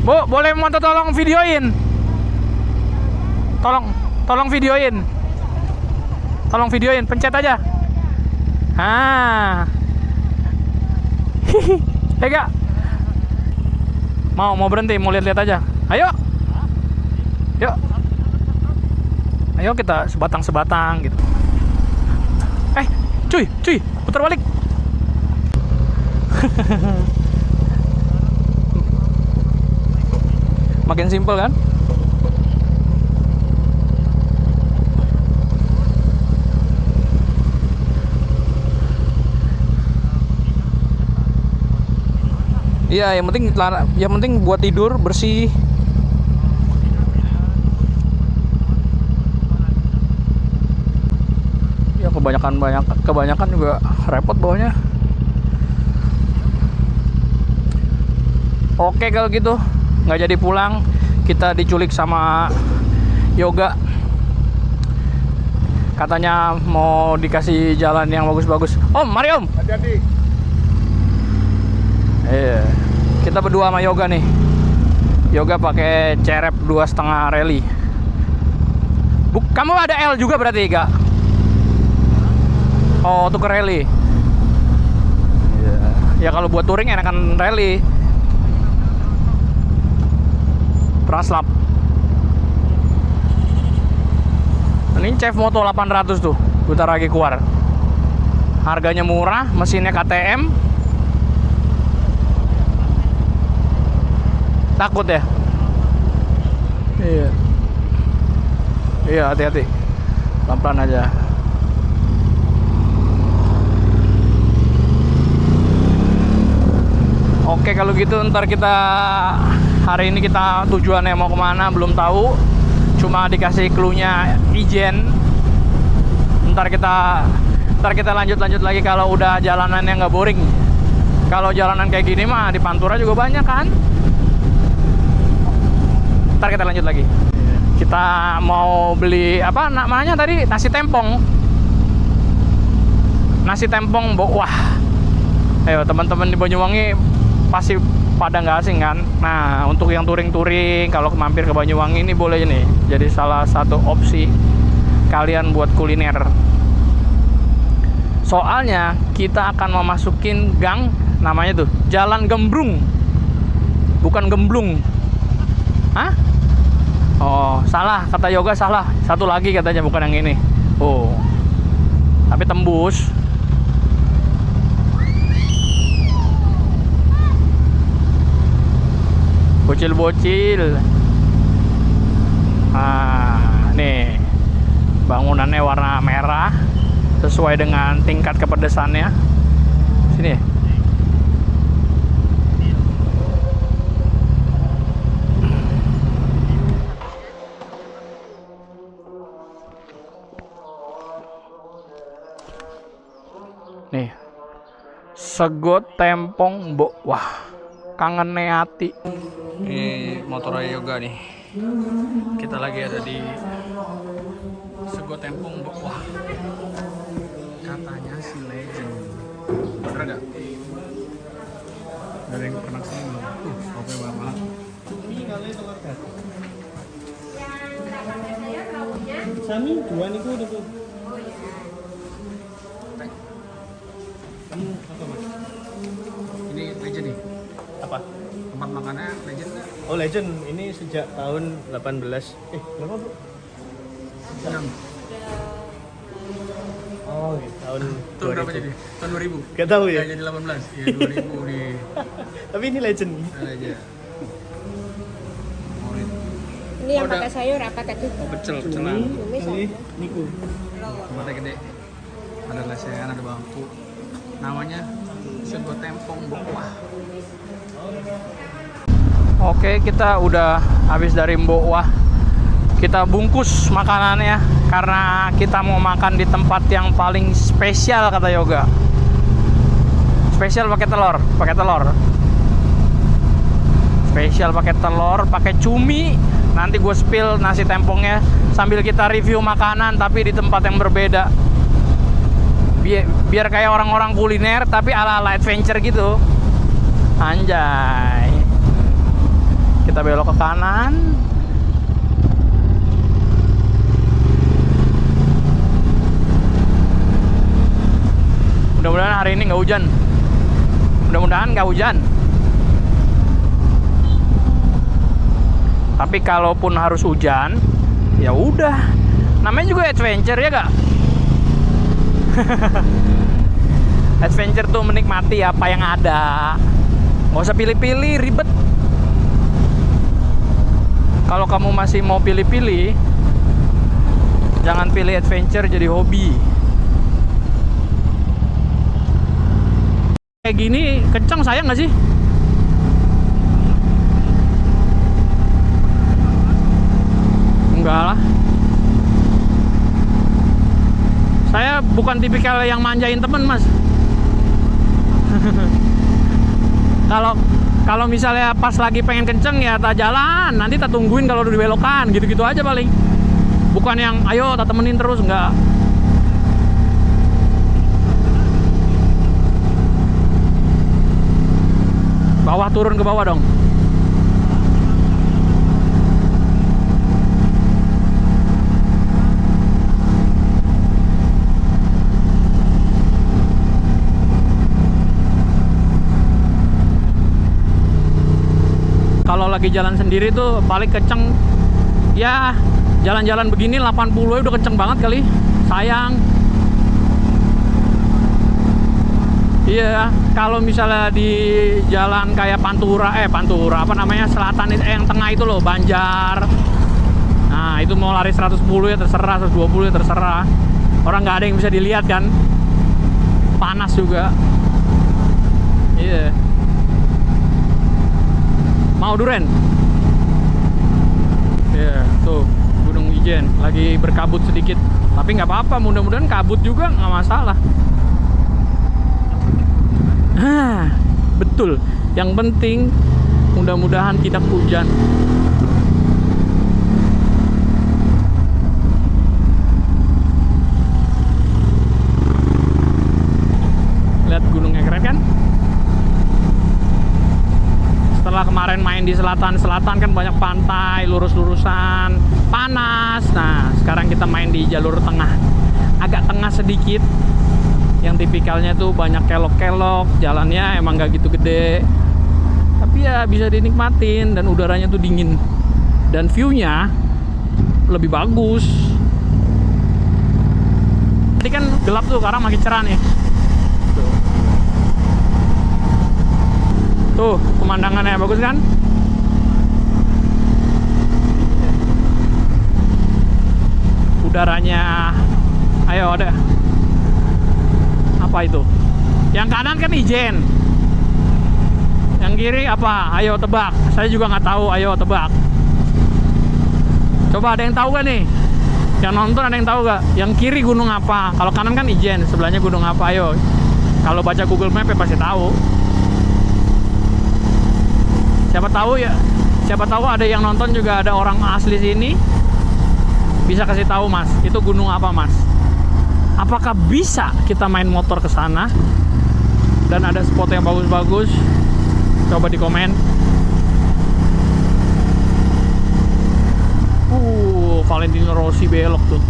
Bu, boleh minta tolong videoin. Tolong videoin. Tolong videoin, pencet aja. Ega. Mau berhenti, mau lihat-lihat aja. Ayo. Yuk. Ayo kita sebatang-sebatang gitu. Cuy, putar balik. Makin simpel kan? Iya, yang penting buat tidur bersih. Ya kebanyakan juga repot bawahnya. Oke kalau gitu nggak jadi pulang, kita diculik sama Yoga. Katanya mau dikasih jalan yang bagus-bagus. Om, mari Om. Hati-hati. Iya, kita berdua sama Yoga nih. Yoga pakai cerep 2,5 rally. Kamu ada L juga berarti, Kak? Oh, tuh ke rally. Ya kalau buat touring enakan rally. Translap. Ini Chef Moto 800 tuh, bentar lagi keluar. Harganya murah, mesinnya KTM. Takut ya? Iya. Iya, hati-hati. Pelan-pelan aja. Oke, kalau gitu ntar hari ini kita tujuannya mau kemana belum tahu. Cuma dikasih clue-nya Ijen. Ntar kita lanjut lagi kalau udah jalanannya nggak boring. Kalau jalanan kayak gini mah di Pantura juga banyak kan. Ntar kita lanjut lagi. Kita mau beli apa namanya tadi, nasi tempong. Nasi tempong wah. Ayo teman-teman di Banyuwangi pasti pada nggak asing kan. Nah, untuk yang touring-touring kalau mampir ke Banyuwangi ini boleh nih jadi salah satu opsi kalian buat kuliner. Soalnya kita akan memasukin gang namanya tuh Jalan Gembrung, bukan Gemblung. Hah? Oh, salah, kata Yoga salah. Satu lagi katanya, bukan yang ini. Oh, tapi tembus. Bocil-bocil. Nih bangunannya warna merah sesuai dengan tingkat kepedesannya. Sini. Nih. Sego tempong wah. Kangen hati. Ini motor Yoga nih. Kita lagi ada di Sego Tempong wah. Katanya si legend. Bener gak? Dari yang pernah kesini belum? Oke banget. Sami dua nih udah tuh. Kamu apa mas? Ini legend nih. Apa? Tempat makannya legend nggak? Oh legend, ini sejak tahun 18. Berapa bu? 6. Oh gitu. Tahun Tahun berapa jadi? Tahun 2000? Gak tahu ya? Jadi 18? Iya 2000 di... Tapi ini legend. aja. Ini yang pakai sayur apa tadi? Oh, pecelan. Ini Niku. Tempatnya gede. Ada lesehan, ada bangku. Namanya Sego Tempong wah. Oke, kita udah habis dari Mbok Wah. Kita bungkus makanannya karena kita mau makan di tempat yang paling spesial kata Yoga. Spesial pakai telur. Spesial pakai telur, pakai cumi. Nanti gue spill nasi tempongnya sambil kita review makanan tapi di tempat yang berbeda. Biar kayak orang-orang kuliner tapi ala-ala adventure gitu. Anjay. Kita belok ke kanan. Mudah-mudahan hari ini nggak hujan. Mudah-mudahan nggak hujan. Tapi kalaupun harus hujan, ya udah. Namanya juga adventure ya gak? Adventure tuh menikmati apa yang ada. Nggak usah pilih-pilih, ribet. Kalau kamu masih mau pilih-pilih, jangan pilih adventure jadi hobi. Kayak gini kencang sayang nggak sih? Enggak lah. Saya bukan tipikal yang manjain temen, Mas. Kalau misalnya pas lagi pengen kenceng ya tak jalan, nanti tak tungguin kalau udah dibelokan, gitu-gitu aja paling. Bukan yang ayo tak temenin terus, enggak. Bawah, turun ke bawah dong. Kalau lagi jalan sendiri tuh paling kenceng ya jalan-jalan begini 80 udah kenceng banget kali. Sayang. Iya, kalau misalnya di jalan kayak Pantura apa namanya, selatan yang tengah itu loh, Banjar. Nah, itu mau lari 110 ya terserah, 120 ya terserah. Orang nggak ada yang bisa dilihat kan. Panas juga. Iya. Mau duren? Iya, tuh Gunung Ijen lagi berkabut sedikit. Tapi nggak apa-apa, mudah-mudahan kabut juga nggak masalah. Betul. Yang penting mudah-mudahan tidak hujan. Lihat gunungnya keren kan? Setelah kemarin main di selatan-selatan kan banyak pantai, lurus-lurusan, panas. Nah, sekarang kita main di jalur tengah. Agak tengah sedikit. Yang tipikalnya tuh banyak kelok-kelok, jalannya emang gak gitu gede, tapi ya bisa dinikmatin dan udaranya tuh dingin dan view-nya lebih bagus. Tadi kan gelap tuh, sekarang makin cerah nih. Tuh pemandangannya bagus kan? Udaranya, ayo ada. Apa itu? Yang kanan kan Ijen. Yang kiri apa? Ayo tebak. Saya juga nggak tahu. Ayo tebak. Coba ada yang tahu gak nih? Yang nonton ada yang tahu gak? Yang kiri gunung apa? Kalau kanan kan Ijen. Sebelahnya gunung apa? Ayo. Kalau baca Google Map ya pasti tahu. Siapa tahu ya? Siapa tahu ada yang nonton juga ada orang asli sini. Bisa kasih tahu Mas. Itu gunung apa Mas? Apakah bisa kita main motor ke sana dan ada spot yang bagus-bagus? Coba di komen. Valentino Rossi belok tuh.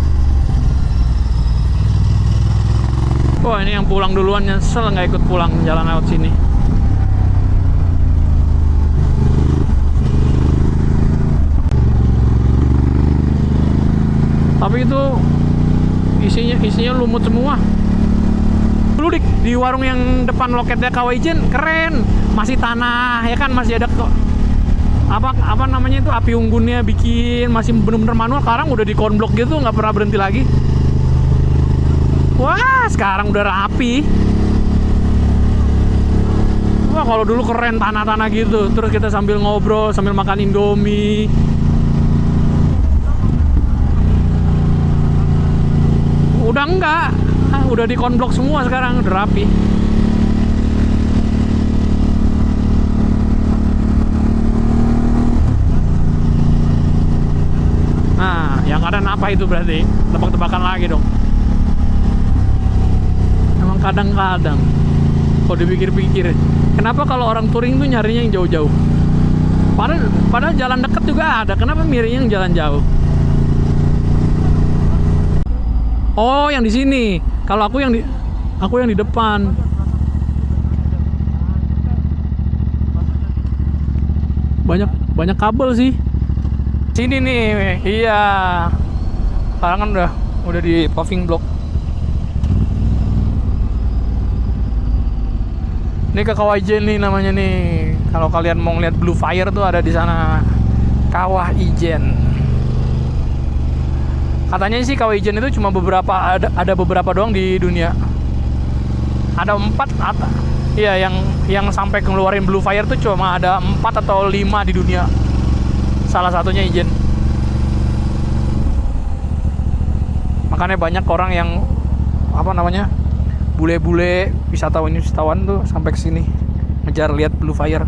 Wah, ini yang pulang duluan nyesel nggak ikut pulang jalan lewat sini. Tapi itu isinya lumut semua. Dulu di warung yang depan loketnya KW Ijen keren, masih tanah ya kan, masih ada apa namanya itu, api unggunnya bikin masih bener-bener manual. Sekarang udah di konblok gitu, nggak pernah berhenti lagi. Wah, sekarang udah rapi. Wah, kalau dulu keren tanah-tanah gitu. Terus kita sambil ngobrol sambil makan Indomie. Udah enggak, udah di konblok semua sekarang, udah rapi. Nah, yang kanan apa itu berarti? Tebak-tebakan lagi dong. Emang kadang-kadang kalau dipikir-pikir, kenapa kalau orang touring tuh nyarinya yang jauh-jauh? Padahal jalan dekat juga ada. Kenapa milihnya yang jalan jauh? Oh, yang di sini. Kalau aku yang di depan. Banyak kabel sih. Sini nih. Iya. Sekarang kan udah di paving block. Ini ke Kawah Ijen nih namanya nih. Kalau kalian mau ngeliat Blue Fire tuh ada di sana. Kawah Ijen. Katanya sih Kawah Ijen itu cuma ada beberapa doang di dunia. Ada 4 iya yang sampai keluarin Blue Fire tuh cuma ada 4 atau 5 di dunia. Salah satunya Ijen. Makanya banyak orang yang bule-bule wisatawan tuh sampai kesini ngejar lihat Blue Fire.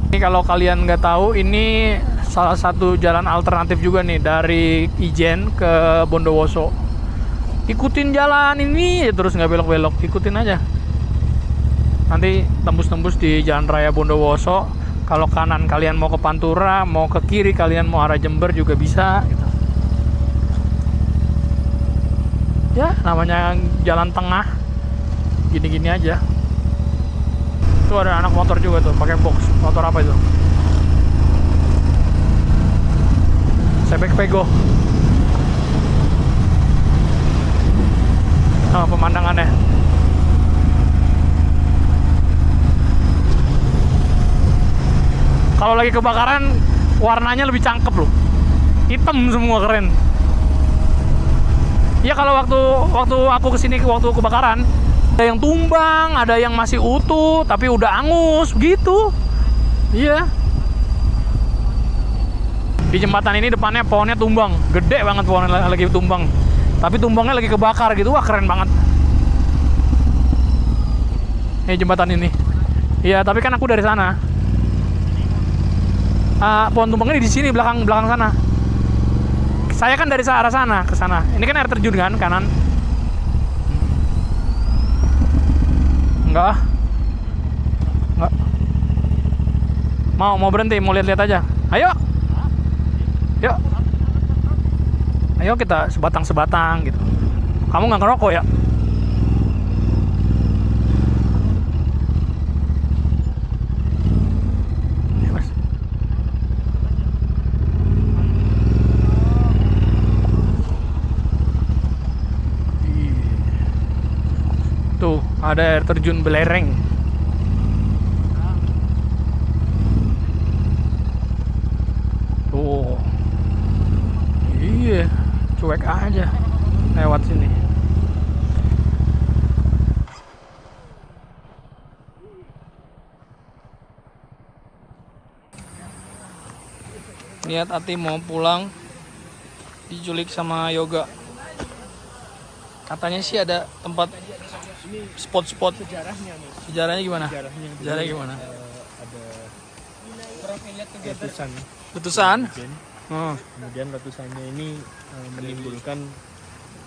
Ini kalau kalian nggak tahu, ini salah satu jalan alternatif juga nih dari Ijen ke Bondowoso. Ikutin jalan ini terus nggak belok-belok, ikutin aja. Nanti tembus-tembus di Jalan Raya Bondowoso. Kalau kanan kalian mau ke Pantura, mau ke kiri kalian mau arah Jember juga bisa. Gitu. Ya namanya jalan tengah, gini-gini aja. Tuh ada anak motor juga tuh, pakai box. Motor apa itu? Sebek Pego. Nah, pemandangannya. Kalau lagi kebakaran, warnanya lebih cakep loh. Hitam semua, keren. Ya kalau waktu aku kesini waktu kebakaran, ada yang tumbang, ada yang masih utuh tapi udah angus gitu. Iya. Di jembatan ini depannya pohonnya tumbang, gede banget pohonnya lagi tumbang. Tapi tumbangnya lagi kebakar gitu, wah keren banget. Ini jembatan ini. Iya, tapi kan aku dari sana. Pohon tumbangnya di sini belakang sana. Saya kan dari arah sana ke sana. Ini kan air terjun kan kanan. Enggak. Mau berhenti, mau lihat-lihat aja. Ayo. Yuk. Ayo kita sebatang-sebatang gitu. Kamu nggak ngerokok ya? Tuh, ada air terjun belereng. Tuh. Iya, cuek aja lewat sini. Niat Ati mau pulang, diculik sama Yoga. Katanya sih ada tempat spot-spot. Sejarahnya gimana? Sejarahnya gimana? Ada Letusan? kemudian letusannya ini menimbulkan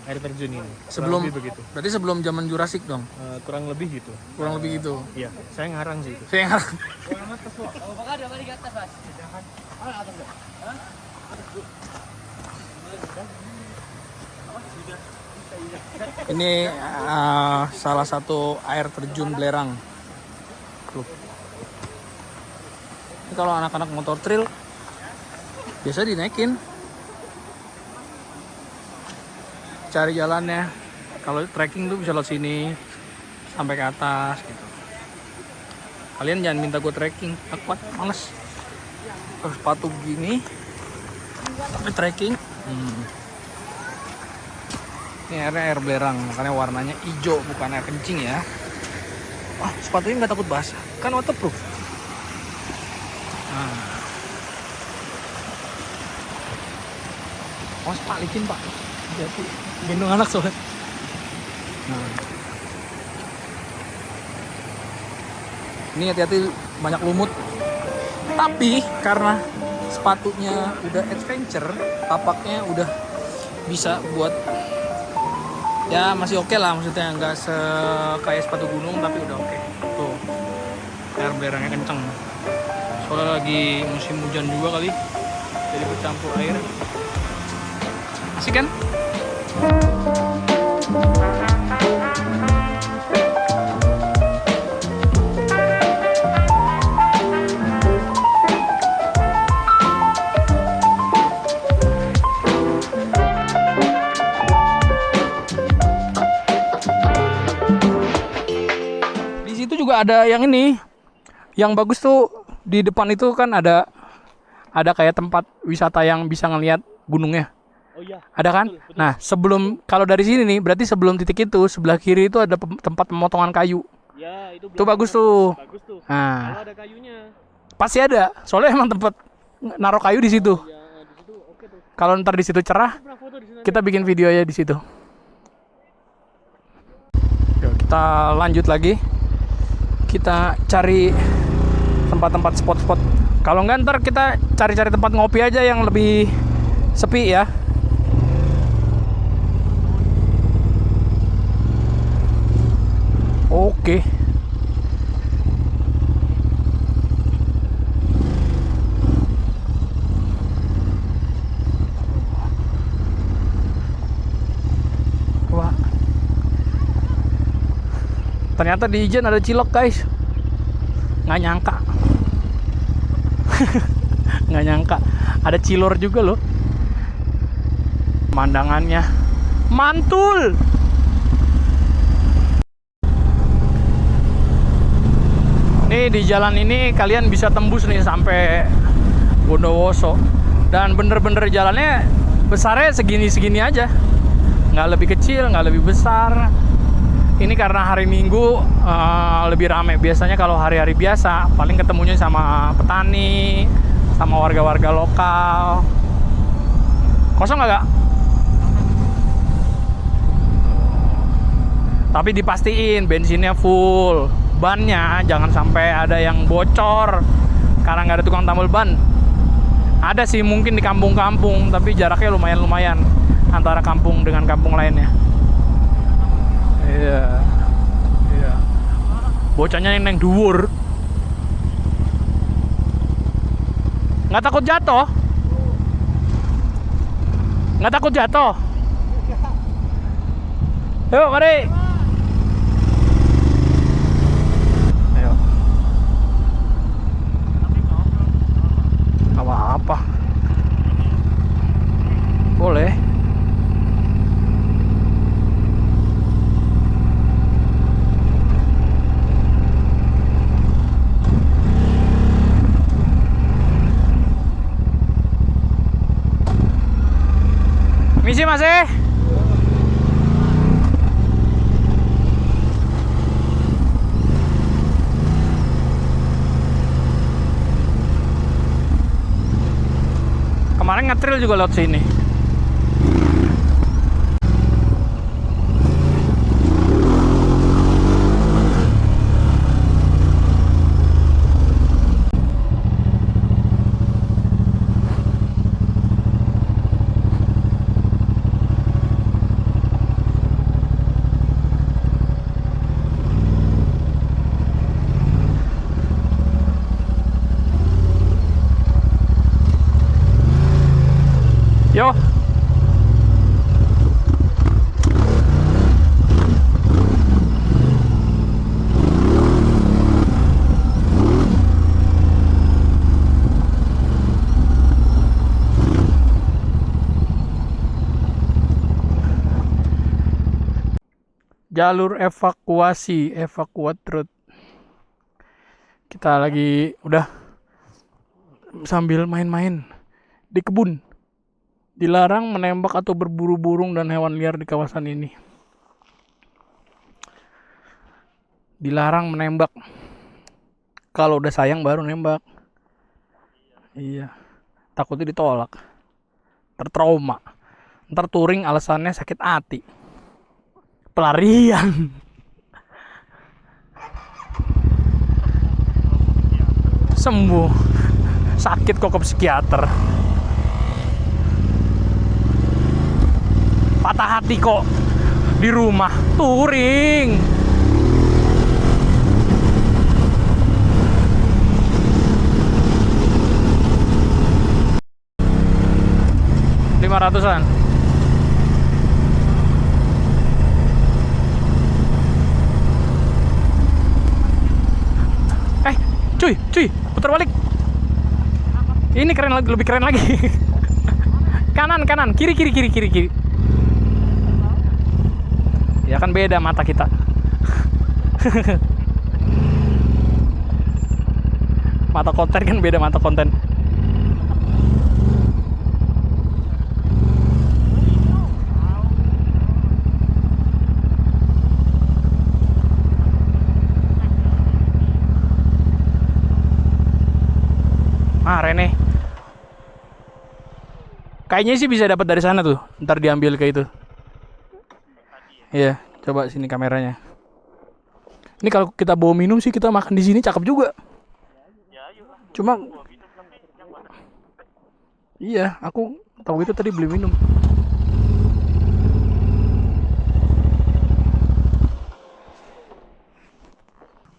air terjun ini. Sebelum begitu. Berarti sebelum zaman Jurassic dong. Kurang lebih gitu. Kurang lebih gitu. Iya, saya ngarang sih itu. Saya ngarang. Ini salah satu air terjun belerang. Tuh. Ini kalau anak-anak motor trail biasa dinaikin. Cari jalannya. Kalau trekking tuh bisa lewat sini sampai ke atas gitu. Kalian jangan minta gue trekking, aku males. Terus sepatu gini tapi trekking. Ini air belerang, makanya warnanya hijau bukan air kencing ya. Wah, sepatunya nggak takut basah, kan waterproof. Nah. Oh, Pak, licin Pak. Jadi gendong anak soalnya. Nah. Ini hati-hati banyak lumut. Tapi karena sepatunya udah adventure, tapaknya udah bisa buat ya masih oke lah, maksudnya nggak kayak sepatu gunung tapi udah oke. Tuh air belerangnya kenceng, Soalnya lagi musim hujan juga kali, jadi bercampur air. Asik kan? Di situ juga ada yang ini, yang bagus tuh di depan itu kan ada kayak tempat wisata yang bisa ngelihat gunungnya. Oh iya. Ada kan? Betul, betul. Nah, kalau dari sini nih, berarti sebelum titik itu sebelah kiri itu ada tempat pemotongan kayu. Ya, itu Tuh bagus tuh. Bagus tuh. Nah, Kalau ada kayunya. pasti ada. Soalnya emang tempat naruh kayu di situ. Ya, di situ oke tuh. Kalau ntar di situ cerah, Pernah foto di sana. kita bikin video ya di situ. Yuk, kita lanjut lagi. Kita cari tempat-tempat spot-spot. Kalau enggak ntar kita cari-cari tempat ngopi aja yang lebih sepi ya. Oke. Wah. Ternyata di Ijen ada cilok, guys. Nggak nyangka. Nggak nyangka. Ada cilor juga loh. Pemandangannya mantul. Nih di jalan ini kalian bisa tembus nih sampai Bondowoso. Dan bener-bener jalannya besarnya segini-segini aja. Nggak lebih kecil, nggak lebih besar. Ini karena hari Minggu lebih ramai. Biasanya kalau hari-hari biasa paling ketemunya sama petani, sama warga-warga lokal. Kosong nggak, Kak? Tapi dipastiin bensinnya full, bannya jangan sampai ada yang bocor karena nggak ada tukang tambal ban. Ada sih mungkin di kampung-kampung, tapi jaraknya lumayan-lumayan antara kampung dengan kampung lainnya. Iya, iya. Bocahnya yang dhuwur. Nggak takut jatuh? Nggak takut jatuh? Yuk, mari. Ayo. Apa-apa. Boleh. Misi masih? Kemarin ngetril juga lewat sini. Yo. Jalur evakuasi, evakuat road. Kita lagi udah sambil main-main di kebun. Dilarang menembak atau berburu burung dan hewan liar di kawasan ini. Dilarang menembak. Kalau udah sayang baru nembak. Iya. Takutnya ditolak. Tertrauma. Ntar touring alasannya sakit hati. Pelarian. Sembuh. Sakit kok ke psikiater. Patah hati kok di rumah touring. 500-an. Cuy, putar balik. Ini keren lagi, lebih keren lagi. Kanan, kiri. Ya kan beda mata kita. Mata konten kan beda mata konten. Rene. Kayaknya sih bisa dapat dari sana tuh. Ntar diambil ke itu. Iya, coba sini kameranya. Ini kalau kita bawa minum sih kita makan di sini cakep juga. Cuma iya, aku tahu itu tadi beli minum.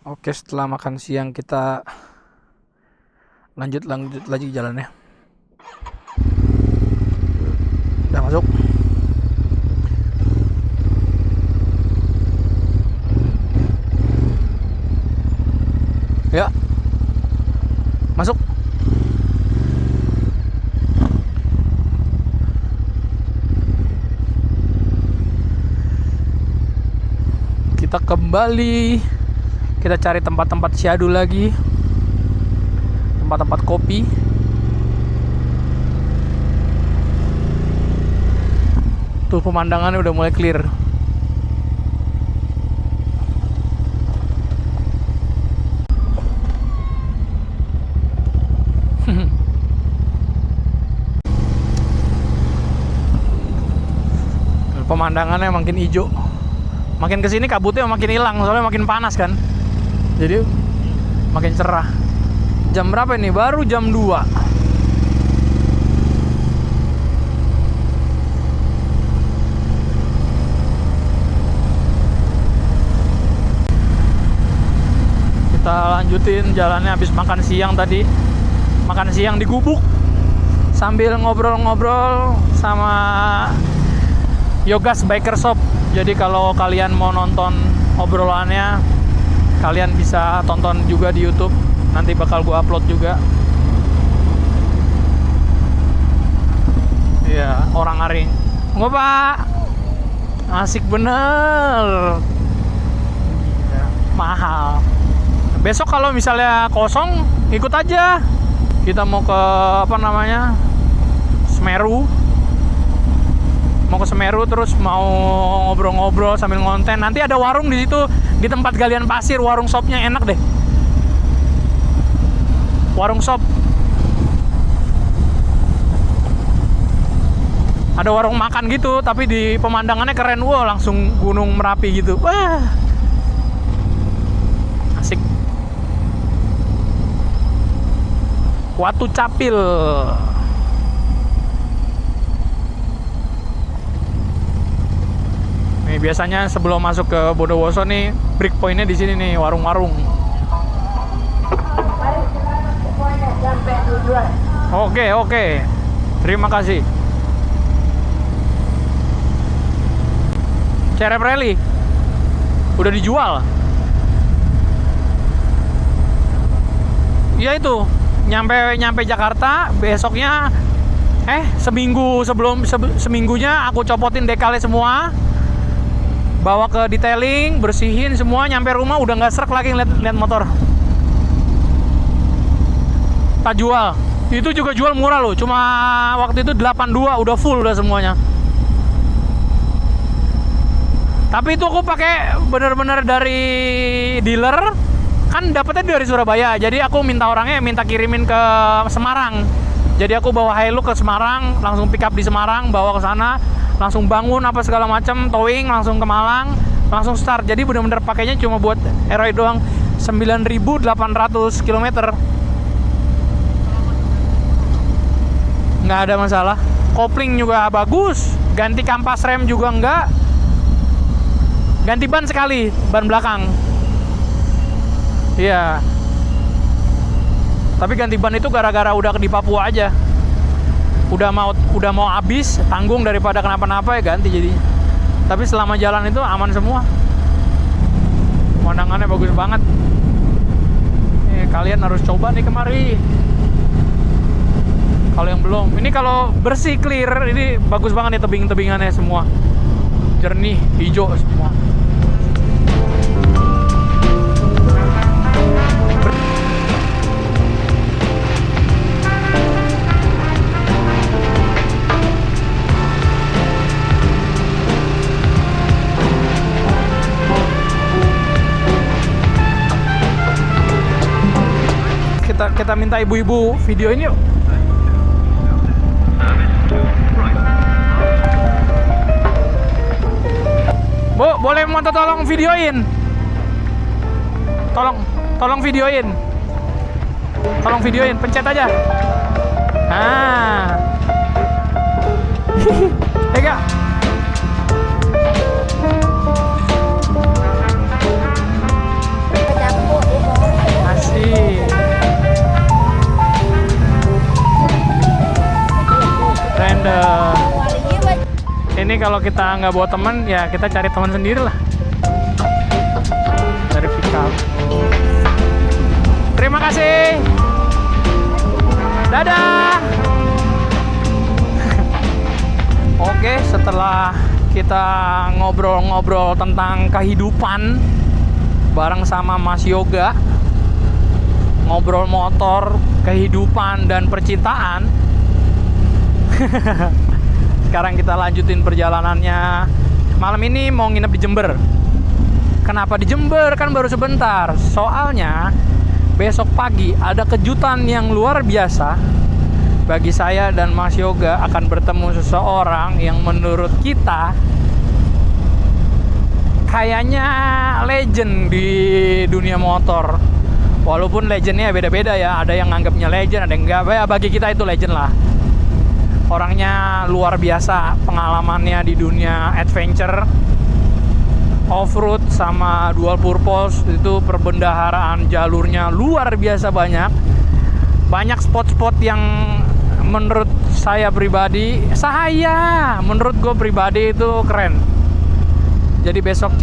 Oke, setelah makan siang kita lanjut lagi jalannya. Udah masuk. Ya. Masuk. Kita kembali. Kita cari tempat-tempat syahdu lagi. Tempat-tempat kopi. Tuh pemandangannya udah mulai clear. Pemandangannya makin hijau. Makin kesini kabutnya makin hilang, soalnya makin panas kan. Jadi makin cerah. Jam berapa ini? Baru jam 2. Kita lanjutin jalannya habis makan siang tadi. Makan siang di Gubuk sambil ngobrol-ngobrol sama Yogas Biker Shop. Jadi kalau kalian mau nonton obrolannya, kalian bisa tonton juga di YouTube. Nanti bakal gua upload juga. Iya, orang Aring. Enggak, Pak. Asik bener. Gila, mahal. Besok kalau misalnya kosong, ikut aja. Kita mau ke apa namanya? Semeru. Mau ke Semeru terus mau ngobrol-ngobrol sambil ngonten. Nanti ada warung di situ di tempat galian pasir, warung shopnya enak deh. Warung shop. Ada warung makan gitu, tapi di pemandangannya keren. Wah, langsung Gunung Merapi gitu. Wah. Asik. Watu Capil. Nih, biasanya sebelum masuk ke Bondowoso nih, break point-nya di sini nih, warung-warung. Oke. Terima kasih. Cerep Rally udah dijual. Ya itu, nyampe Jakarta besoknya seminggunya aku copotin dekalnya semua. Bawa ke detailing, bersihin semua, nyampe rumah udah nggak srek lagi lihat motor. Tak jual. Itu juga jual murah loh, cuma waktu itu 82 udah full udah semuanya. Tapi itu aku pakai bener-bener dari dealer, kan dapetnya dari Surabaya. Jadi aku minta kirimin ke Semarang. Jadi aku bawa Hilux ke Semarang, langsung pick up di Semarang, bawa ke sana, langsung bangun apa segala macam, towing langsung ke Malang, langsung start. Jadi bener-bener pakainya cuma buat aeroid doang, 9.800 km. Nggak ada masalah. Kopling juga bagus, ganti kampas rem juga enggak, ganti ban sekali, ban belakang. Iya. Tapi ganti ban itu gara-gara udah di Papua aja. udah mau habis, tanggung daripada kenapa-napa ya ganti jadi. Tapi selama jalan itu aman semua. Pemandangannya bagus banget. Kalian harus coba nih kemari. Kalau yang belum, ini kalau bersih clear, ini bagus banget nih tebing-tebingannya semua. Jernih, hijau semua. Kita minta ibu-ibu videoin yuk. Bu, boleh minta tolong videoin? Tolong videoin. Tolong videoin, pencet aja. Nah. Tega. Asik. Random. Ini kalau kita nggak bawa teman, ya kita cari teman sendiri lah. Dari pick up. Terima kasih. Dadah. Oke, setelah kita ngobrol-ngobrol tentang kehidupan bareng sama Mas Yoga, ngobrol motor, kehidupan dan percintaan. Sekarang kita lanjutin perjalanannya. Malam ini mau nginep di Jember. Kenapa di Jember? Kan baru sebentar. Soalnya besok pagi ada kejutan yang luar biasa. Bagi saya dan Mas Yoga akan bertemu seseorang yang menurut kita kayaknya legend di dunia motor. Walaupun legendnya beda-beda ya. Ada yang nganggapnya legend, ada yang enggak. Ya, bagi kita itu legend lah. Orangnya luar biasa, pengalamannya di dunia adventure, off-road sama dual purpose, itu perbendaharaan jalurnya luar biasa banyak. Banyak spot-spot yang menurut saya pribadi, menurut gue pribadi itu keren. Jadi besok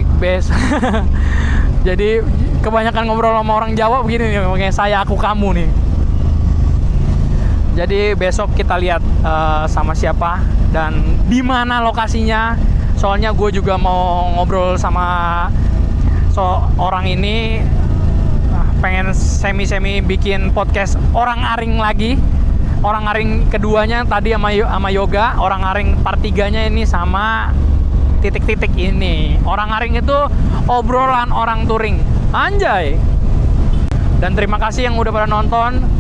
jadi kebanyakan ngobrol sama orang Jawa begini nih, makanya saya, aku, kamu nih. Jadi besok kita lihat sama siapa dan di mana lokasinya. Soalnya gue juga mau ngobrol sama orang ini, pengen semi bikin podcast orang aring lagi. Orang aring keduanya tadi sama Yoga, orang aring part 3-nya ini sama titik-titik ini. Orang aring itu obrolan orang touring. Anjay. Dan terima kasih yang udah pada nonton.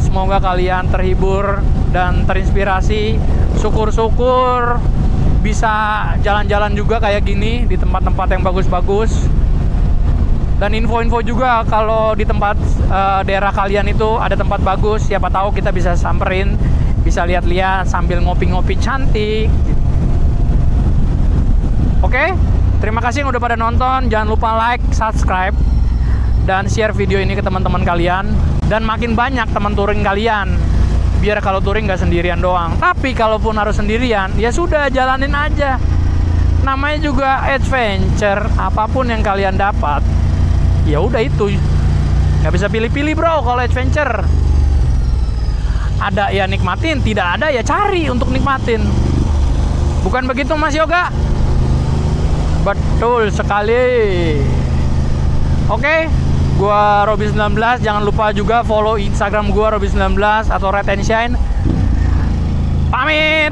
Semoga kalian terhibur dan terinspirasi. Syukur-syukur bisa jalan-jalan juga kayak gini di tempat-tempat yang bagus-bagus. Dan info-info juga kalau di tempat daerah kalian itu ada tempat bagus, siapa tahu kita bisa samperin, bisa lihat-lihat sambil ngopi-ngopi cantik. Oke, terima kasih yang udah pada nonton. Jangan lupa like, subscribe, dan share video ini ke teman-teman kalian. Dan makin banyak teman touring kalian, biar kalau touring nggak sendirian doang. Tapi kalaupun harus sendirian, ya sudah, jalanin aja. Namanya juga adventure, apapun yang kalian dapat, ya udah itu. Nggak bisa pilih-pilih bro kalau adventure. Ada ya nikmatin, tidak ada ya cari untuk nikmatin. Bukan begitu Mas Yoga? Betul sekali. Oke. Gua Robby19, jangan lupa juga follow Instagram gua Robby19 atau Red and Shine. Pamit.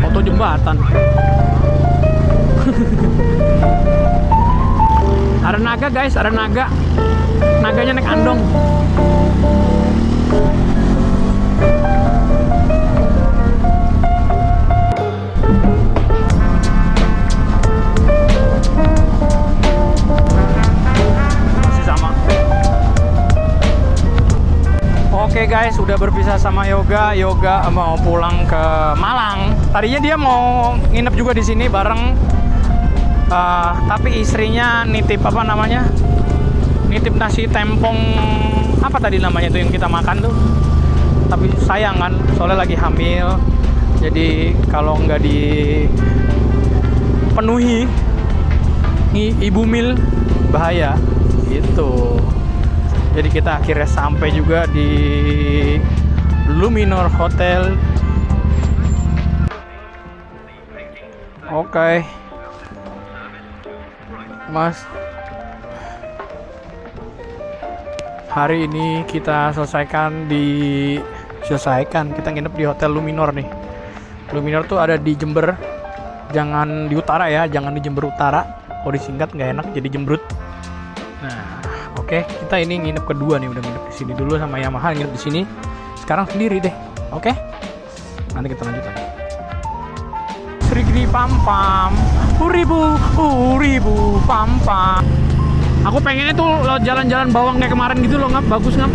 Foto jembatan. Ada naga guys, ada naga. Naganya naik andong. Oke guys, udah berpisah sama Yoga. Yoga mau pulang ke Malang. Tadinya dia mau nginep juga di sini bareng, tapi istrinya nitip nitip nasi tempong apa tadi namanya tuh yang kita makan tuh, tapi sayang kan soalnya lagi hamil, jadi kalau nggak dipenuhi ibu mil bahaya gitu. Jadi kita akhirnya sampai juga di Luminor Hotel. Oke. Mas, hari ini kita kita nginep di Hotel Luminor nih. Luminor tuh ada di Jember, jangan di utara ya, jangan di Jember Utara. Kalau disingkat nggak enak jadi Jembrut. Nah, oke, kita ini nginep kedua nih, udah nginep di sini dulu sama Yamaha, nginep di sini. Sekarang sendiri deh, oke? Nanti kita lanjut lagi. Serigri pam pam, uribu pam pam. Aku pengennya tuh jalan-jalan bawang kayak kemarin gitu loh, Ngap, bagus Ngap.